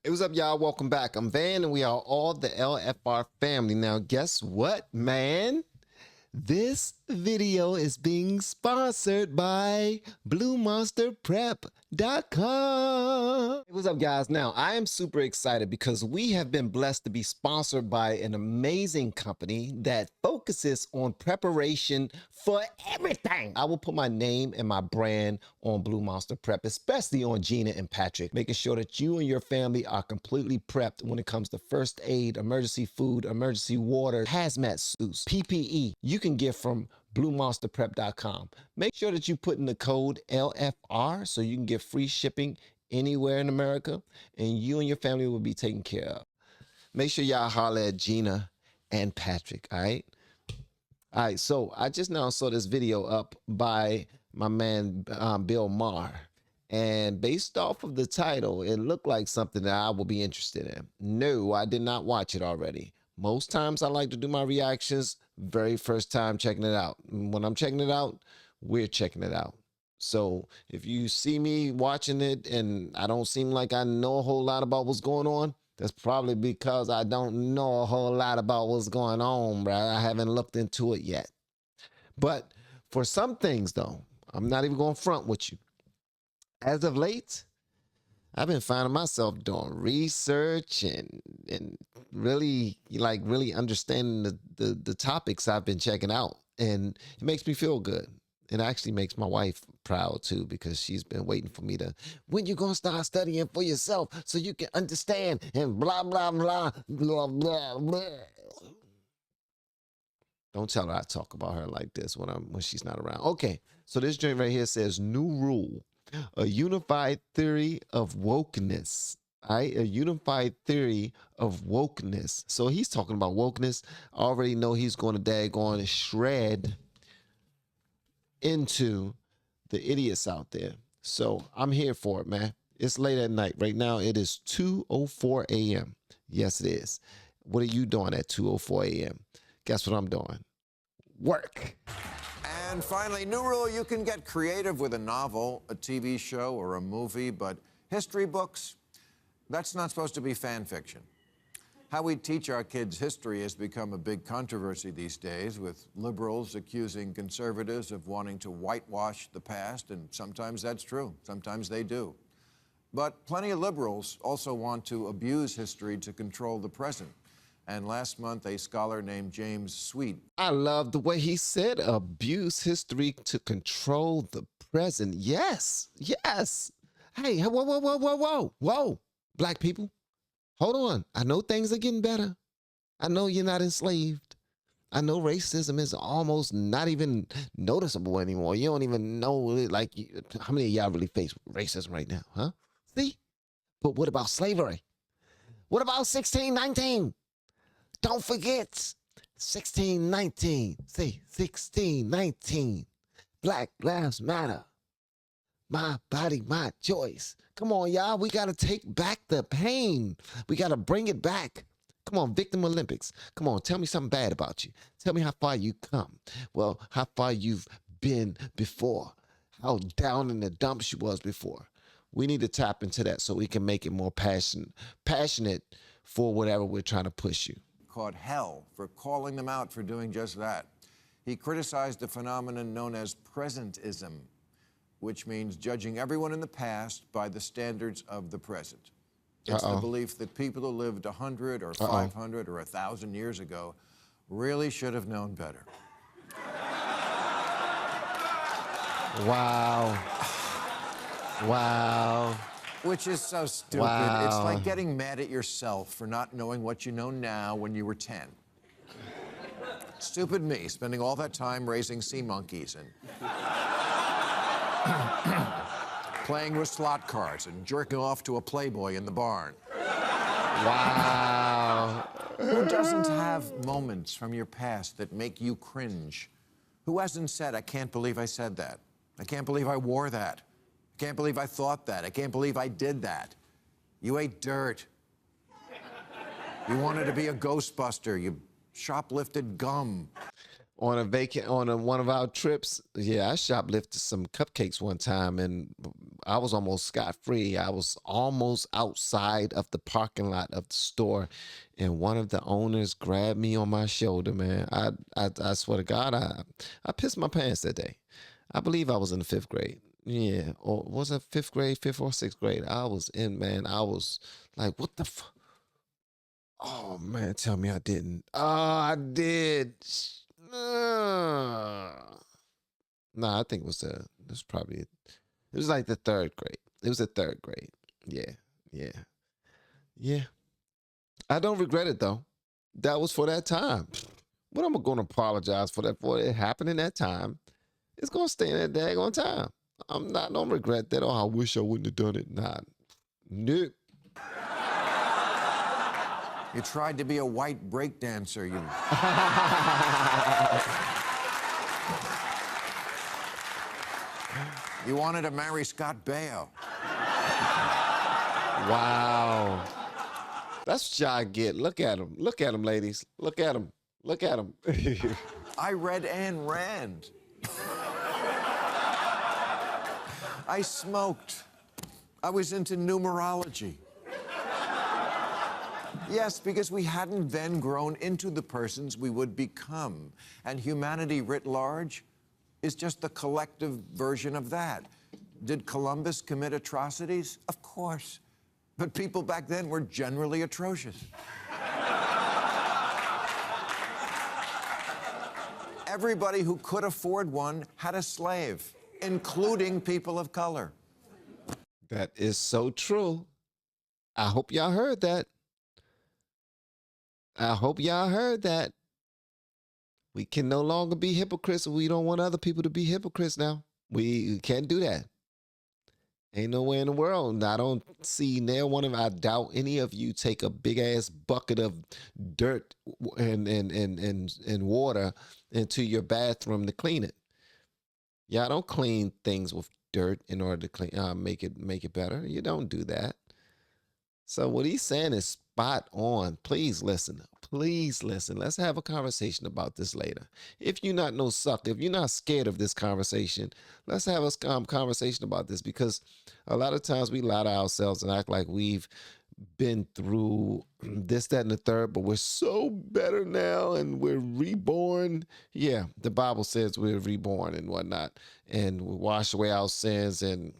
Hey, what's up, y'all? Welcome back. I'm Van, and we are all the LFR family. Now, guess what, man? This video is being sponsored by BlueMonsterPrep.com. Hey, what's up, guys? Now, I am super excited because we have been blessed to be sponsored by an amazing company that focuses on preparation for everything. I will put my name and my brand on Blue Monster Prep, especially on Gina and Patrick, making sure that you and your family are completely prepped when it comes to first aid, emergency food, emergency water, hazmat suits, PPE. You can get from BlueMonsterPrep.com. Make sure that you put in the code LFR so you can get free shipping anywhere in America, and you and your family will be taken care of. Make sure y'all holler at Gina and Patrick, all right? All right, so I just now saw this video up by my man, Bill Maher. And based off of the title, it looked like something that I will be interested in. No, I did not watch it already. Most times I like to do my reactions very first time checking it out. When I'm checking it out, we're checking it out. So if you see me watching it and I don't seem like I know a whole lot about what's going on, that's probably because I don't know a whole lot about what's going on, bro. I haven't looked into it yet. But for some things, though, I'm not even going to front with you. As of late, I've been finding myself doing research and really understanding the topics I've been checking out. And it makes me feel good. It actually makes my wife proud too, because she's been waiting for me to, when you gonna start studying for yourself so you can understand and blah, blah, blah, blah, blah, blah. Don't tell her I talk about her like this when she's not around. Okay, so this joint right here says new rule, a unified theory of wokeness. All right, a unified theory of wokeness. So he's talking about wokeness. I already know he's going to daggone shred into the idiots out there. So I'm here for it, man. It's late at night. Right now it is 2:04 a.m. Yes, it is. What are you doing at 2:04 a.m.? Guess what I'm doing? Work. And finally, new rule, you can get creative with a novel, a TV show, or a movie, but history books, that's not supposed to be fan fiction. How we teach our kids history has become a big controversy these days, with liberals accusing conservatives of wanting to whitewash the past, and sometimes that's true. Sometimes they do. But plenty of liberals also want to abuse history to control the present. And last month, a scholar named James Sweet. I love the way he said abuse history to control the present. Yes, yes. Hey, whoa, whoa, whoa, whoa, whoa, whoa. Black people, hold on. I know things are getting better. I know you're not enslaved. I know racism is almost not even noticeable anymore. You don't even know, like, how many of y'all really face racism right now, huh? See? But what about slavery? What about 1619? Don't forget, 1619. Say 1619. Black Lives Matter. My body, my choice. Come on, y'all. We got to take back the pain. We got to bring it back. Come on, Victim Olympics. Come on, tell me something bad about you. Tell me how far you come. Well, how far you've been before. How down in the dumps you was before. We need to tap into that so we can make it more passionate for whatever we're trying to push you. Caught hell for calling them out for doing just that. He criticized a phenomenon known as presentism, which means judging everyone in the past by the standards of the present. It's the belief that people who lived 100 or 500 or 1,000 years ago really should have known better. Wow. Wow. Which is so stupid. Wow. It's like getting mad at yourself for not knowing what you know now when you were 10. Stupid me, spending all that time raising sea monkeys and playing with slot cards and jerking off to a Playboy in the barn. Wow. Who doesn't have moments from your past that make you cringe? Who hasn't said, I can't believe I said that. I can't believe I wore that. I can't believe I thought that. I can't believe I did that. You ate dirt. You wanted to be a Ghostbuster. You shoplifted gum. On one of our trips, yeah, I shoplifted some cupcakes one time, and I was almost scot-free. I was almost outside of the parking lot of the store, and one of the owners grabbed me on my shoulder, man. I swear to God, I pissed my pants that day. I believe I was in the 5th grade. Yeah, or was it 5th grade, 5th or 6th grade? I was in, man. I was like, what the fuck? Oh man, tell me I didn't. Oh, I did. Nah, I think it was probably, it was like the 3rd grade. It was the 3rd grade. Yeah, yeah, yeah. I don't regret it though. That was for that time. But I'm gonna apologize for that, for it happening that time. It's gonna stay in that daggone time. Don't regret that. Oh, I wish I wouldn't have done it. Nah, nope. You tried to be a white breakdancer. You wanted to marry Scott Baio. Wow. That's what y'all get. Look at him. Look at him, ladies. Look at him. Look at him. I read Ayn Rand. I smoked. I was into numerology. Yes, because we hadn't then grown into the persons we would become. And humanity writ large is just the collective version of that. Did Columbus commit atrocities? Of course. But people back then were generally atrocious. Everybody who could afford one had a slave, including people of color. That is so true. I hope y'all heard that. I hope y'all heard that. We can no longer be hypocrites. We don't want other people to be hypocrites now. We can't do that. Ain't no way in the world. I don't see near one of. I doubt any of you take a big ass bucket of dirt and water into your bathroom to clean it. Y'all don't clean things with dirt in order to make it better. You don't do that. So what he's saying is spot on. Please listen. Please listen. Let's have a conversation about this later. If you're not no sucker, if you're not scared of this conversation, let's have a conversation about this, because a lot of times we lie to ourselves and act like we've been through this, that, and the third, but we're so better now and we're reborn. Yeah, the Bible says we're reborn and whatnot, and we wash away our sins and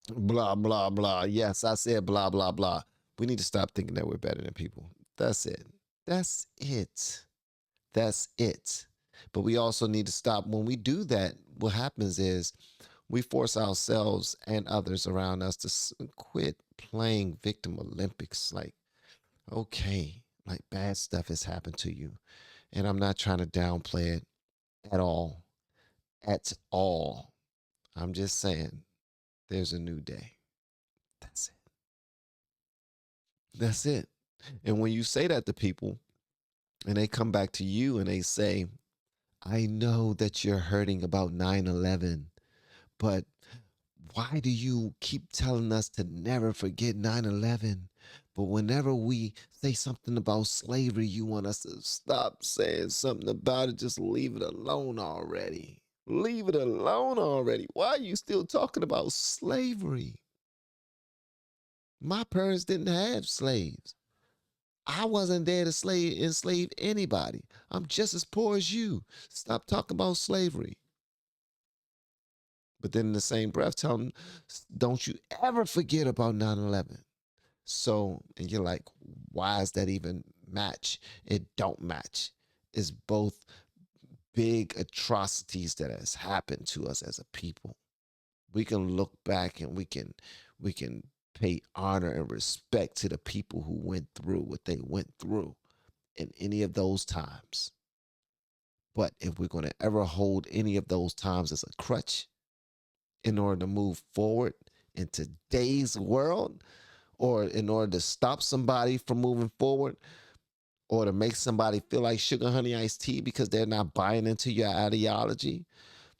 blah, blah, blah. Yes, I said blah, blah, blah. We need to stop thinking that we're better than people. That's it. That's it. That's it. But we also need to stop. When we do that, what happens is we force ourselves and others around us to quit playing victim Olympics. Like, okay, like bad stuff has happened to you. And I'm not trying to downplay it at all. At all. I'm just saying there's a new day. That's it. That's it. And when you say that to people and they come back to you and they say, I know that you're hurting about 9/11, but why do you keep telling us to never forget 9/11? But whenever we say something about slavery, you want us to stop saying something about it. Just leave it alone already. Leave it alone already. Why are you still talking about slavery? My parents didn't have slaves. I wasn't there to enslave anybody. I'm just as poor as you. Stop talking about slavery. But then in the same breath, tell them, don't you ever forget about 9/11. So, and you're like, why does that even match? It don't match. It's both big atrocities that has happened to us as a people. We can look back and we can pay honor and respect to the people who went through what they went through in any of those times. But if we're going to ever hold any of those times as a crutch in order to move forward in today's world, or in order to stop somebody from moving forward, or to make somebody feel like sugar honey iced tea because they're not buying into your ideology,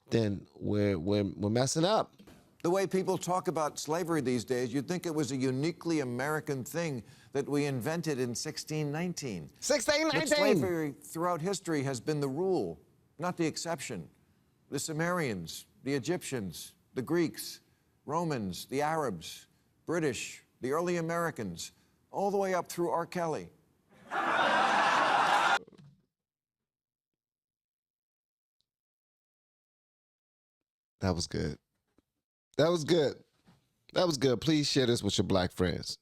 then we're messing up. The way people talk about slavery these days, you'd think it was a uniquely American thing that we invented in 1619. 1619! But slavery throughout history has been the rule, not the exception. The Sumerians, the Egyptians, the Greeks, Romans, the Arabs, British, the early Americans, all the way up through R. Kelly. That was good. That was good. That was good. Please share this with your black friends.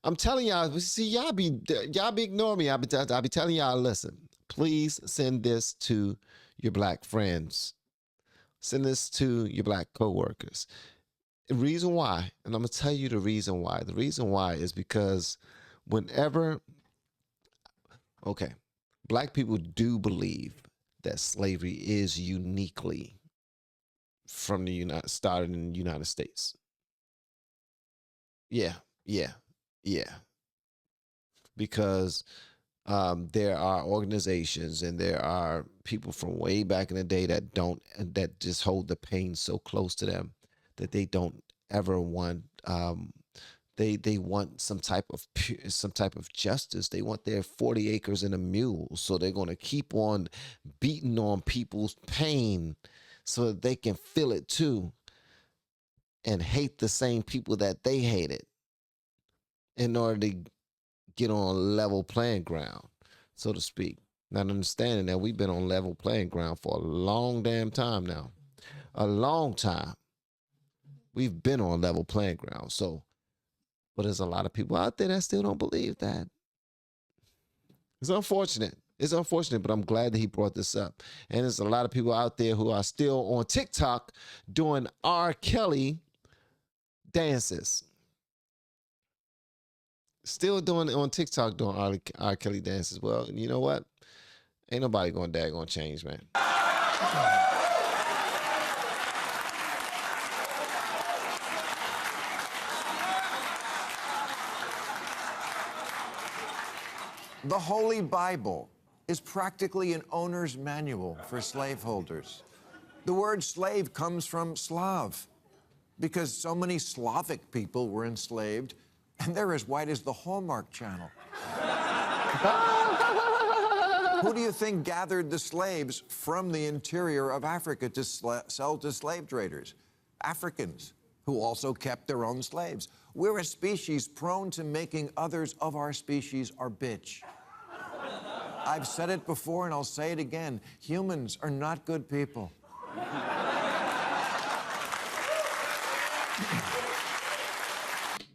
I'm telling y'all, see, y'all be ignoring me. I be telling y'all, listen, please send this to your black friends. Send this to your black coworkers. The reason why, and I'm gonna tell you the reason why. The reason why is because whenever, okay, black people do believe that slavery is uniquely from the started in the United States. Yeah. Because there are organizations and there are people from way back in the day that just hold the pain so close to them that they don't ever want. They want some type of justice. They want their 40 acres and a mule. So they're going to keep on beating on people's pain so that they can feel it too and hate the same people that they hated in order to get on a level playing ground, so to speak. Not understanding that we've been on level playing ground for a long damn time now. A long time. We've been on level playing ground. So, but there's a lot of people out there that still don't believe that. It's unfortunate. It's unfortunate, but I'm glad that he brought this up. And there's a lot of people out there who are still on TikTok doing R. Kelly dances. Still doing it on TikTok, doing R. Kelly dances. Well, you know what? Ain't nobody gonna change, man. The Holy Bible is practically an owner's manual for slaveholders. The word slave comes from Slav, because so many Slavic people were enslaved, and they're as white as the Hallmark Channel. Who do you think gathered the slaves from the interior of Africa to sell to slave traders? Africans, who also kept their own slaves. We're a species prone to making others of our species our bitch. I've said it before and I'll say it again. Humans are not good people.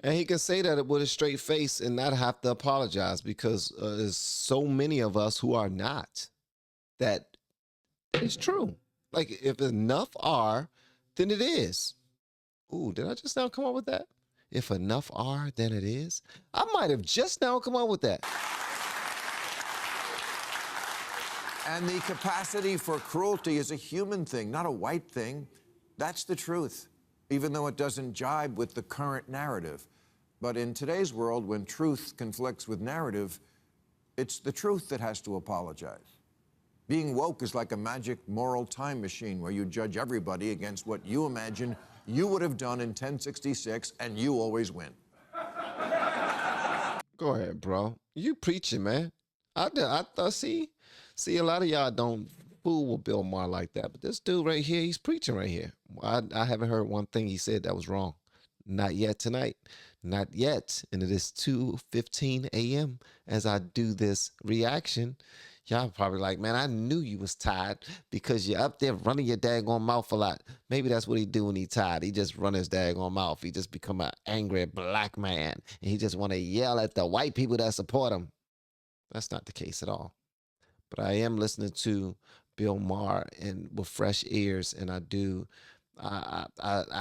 And he can say that with a straight face and not have to apologize, because there's so many of us who are not. That is true. Like, if enough are, then it is. Ooh, did I just now come up with that? If enough are, then it is. I might have just now come up with that. And the capacity for cruelty is a human thing, not a white thing. That's the truth, even though it doesn't jibe with the current narrative. But in today's world, when truth conflicts with narrative, it's the truth that has to apologize. Being woke is like a magic moral time machine where you judge everybody against what you imagine you would have done in 1066, and you always win. Go ahead, bro. You preaching, man. I see a lot of y'all don't fool with Bill Maher like that, but this dude right here, he's preaching right here. I haven't heard one thing he said that was wrong. Not yet tonight. Not yet. And it is 2:15 a.m. as I do this reaction. Y'all probably like, man, I knew you was tired because you're up there running your daggone mouth a lot. Maybe that's what he do when he tired. He just run his daggone mouth. He just become an angry black man. And he just want to yell at the white people that support him. That's not the case at all. But I am listening to Bill Maher and with fresh ears, and I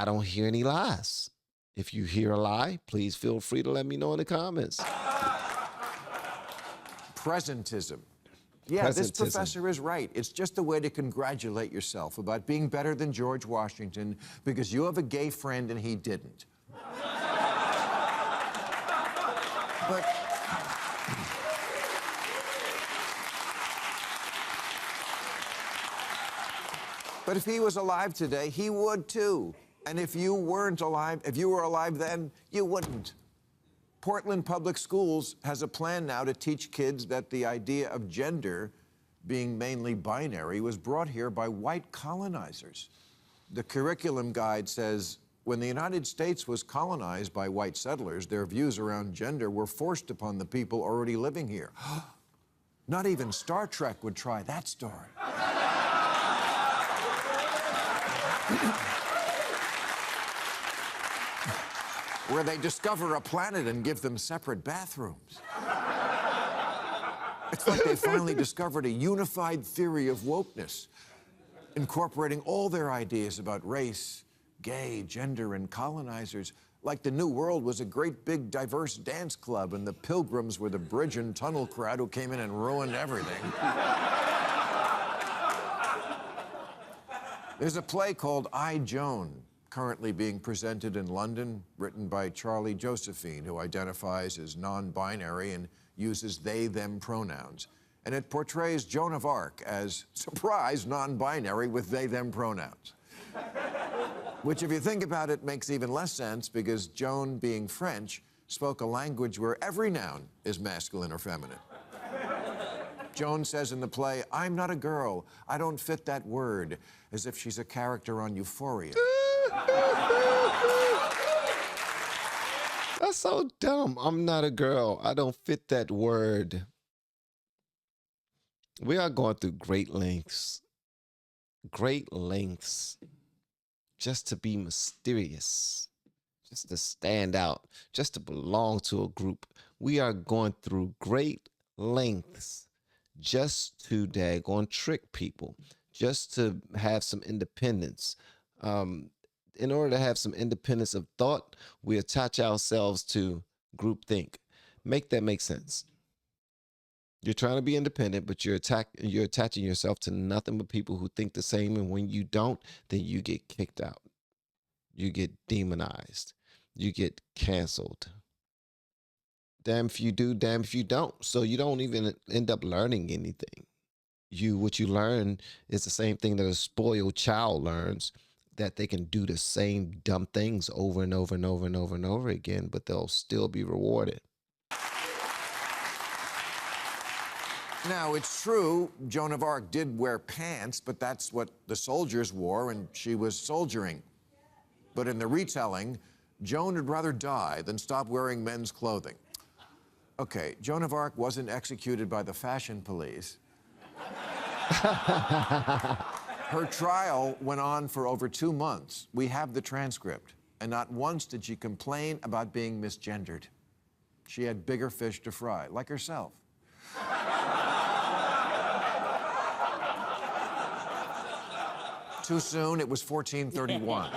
don't hear any lies. If you hear a lie, please feel free to let me know in the comments. Presentism. Yeah, this professor is right. It's just a way to congratulate yourself about being better than George Washington because you have a gay friend and he didn't. But if he was alive today, he would too. And if you weren't alive, if you were alive then, you wouldn't. Portland Public Schools has a plan now to teach kids that the idea of gender being mainly binary, was brought here by white colonizers. The curriculum guide says, when the United States was colonized by white settlers, their views around gender were forced upon the people already living here. Not even Star Trek would try that story. Where they discover a planet and give them separate bathrooms. It's like they finally discovered a unified theory of wokeness, incorporating all their ideas about race, gay, gender, and colonizers, like the New World was a great big diverse dance club and the Pilgrims were the bridge and tunnel crowd who came in and ruined everything. There's a play called I, Joan, currently being presented in London, written by Charlie Josephine, who identifies as non-binary and uses they, them pronouns. And it portrays Joan of Arc as, surprise, non-binary with they, them pronouns. Which, if you think about it, makes even less sense because Joan, being French, spoke a language where every noun is masculine or feminine. Joan says in the play, I'm not a girl, I don't fit that word, as if she's a character on Euphoria. That's so dumb. I'm not a girl. I don't fit that word. We are going through great lengths just to be mysterious, just to stand out, just to belong to a group. We are going through great lengths just to daggone trick people, just to have some independence. In order to have some independence of thought, we attach ourselves to groupthink. Make that make sense. You're trying to be independent, but you're attaching yourself to nothing but people who think the same. And when you don't, then you get kicked out. You get demonized. You get canceled. Damn if you do, damn if you don't. So you don't even end up learning anything. What you learn is the same thing that a spoiled child learns, that they can do the same dumb things over and over and over and over and over again, but they'll still be rewarded. Now, it's true, Joan of Arc did wear pants, but that's what the soldiers wore, and she was soldiering. But in the retelling, Joan would rather die than stop wearing men's clothing. Okay, Joan of Arc wasn't executed by the fashion police. Her trial went on for over 2 months. We have the transcript, and not once did she complain about being misgendered. She had bigger fish to fry, like herself. Too soon, it was 1431.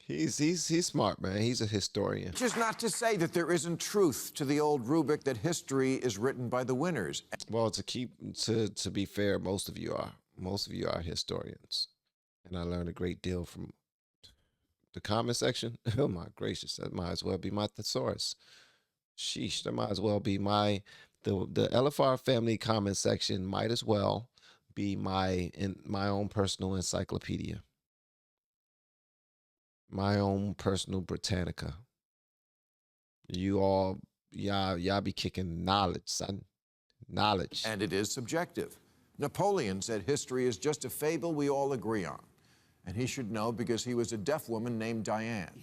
He's smart, man. He's a historian. Which is not to say that there isn't truth to the old rubric that history is written by the winners. Well, to be fair, most of you are historians, and I learned a great deal from the comment section. Oh my gracious, that might as well be my thesaurus. Sheesh, that might as well be the LFR family comment section might as well be my own personal encyclopedia. My own personal Britannica. Y'all be kicking knowledge, son. Knowledge. And it is subjective. Napoleon said history is just a fable we all agree on. And he should know because he was a deaf woman named Diane.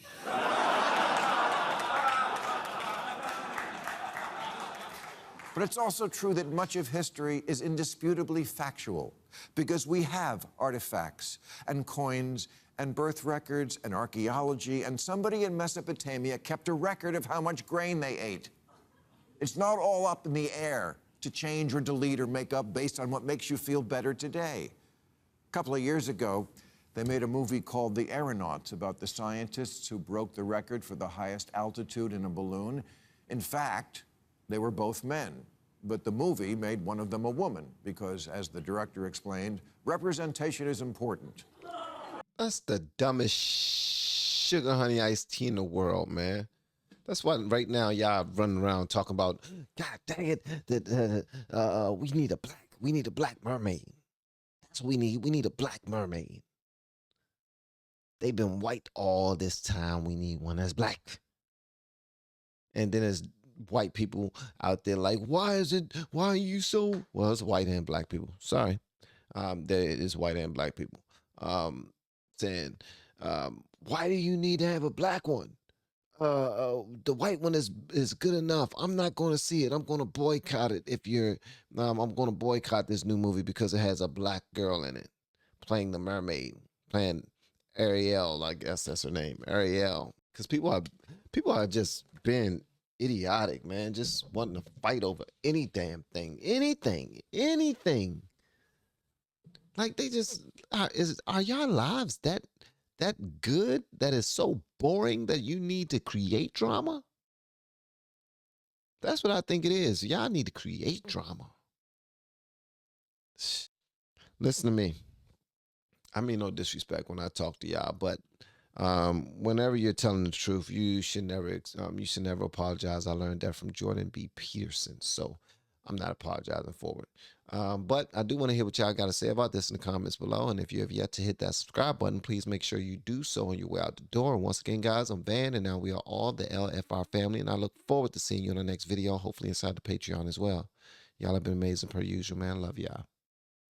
But it's also true that much of history is indisputably factual because we have artifacts and coins and birth records and archaeology, and somebody in Mesopotamia kept a record of how much grain they ate. It's not all up in the air to change or delete or make up based on what makes you feel better today. A couple of years ago, they made a movie called The Aeronauts about the scientists who broke the record for the highest altitude in a balloon. In fact, they were both men, but the movie made one of them a woman because, as the director explained, representation is important. That's the dumbest sugar honey iced tea in the world, man. That's why right now y'all running around talking about, God dang it, that we need a black mermaid. That's what we need. We need a black mermaid. They've been white all this time. We need one that's black. And then there's white people out there like, why are you so, well, it's white and black people. Sorry. There is white and black people. Saying, why do you need to have a black one? The white one is good enough. I'm not going to see it. I'm going to boycott it. I'm going to boycott this new movie because it has a black girl in it playing the mermaid, playing Ariel. I guess that's her name, Ariel. Because people are just being idiotic, man. Just wanting to fight over any damn thing, anything. Like they just are y'all lives that good, that is so boring that you need to create drama? That's what I think it is. Y'all need to create drama. Listen to me. I mean no disrespect when I talk to y'all, but whenever you're telling the truth, you should never apologize. I learned that from Jordan B. Peterson, so I'm not apologizing for it. But I do want to hear what y'all got to say about this in the comments below. And if you have yet to hit that subscribe button, please make sure you do so on your way out the door. And once again, guys, I'm Van, and now we are all the LFR family. And I look forward to seeing you in the next video, hopefully inside the Patreon as well. Y'all have been amazing per usual, man. Love y'all.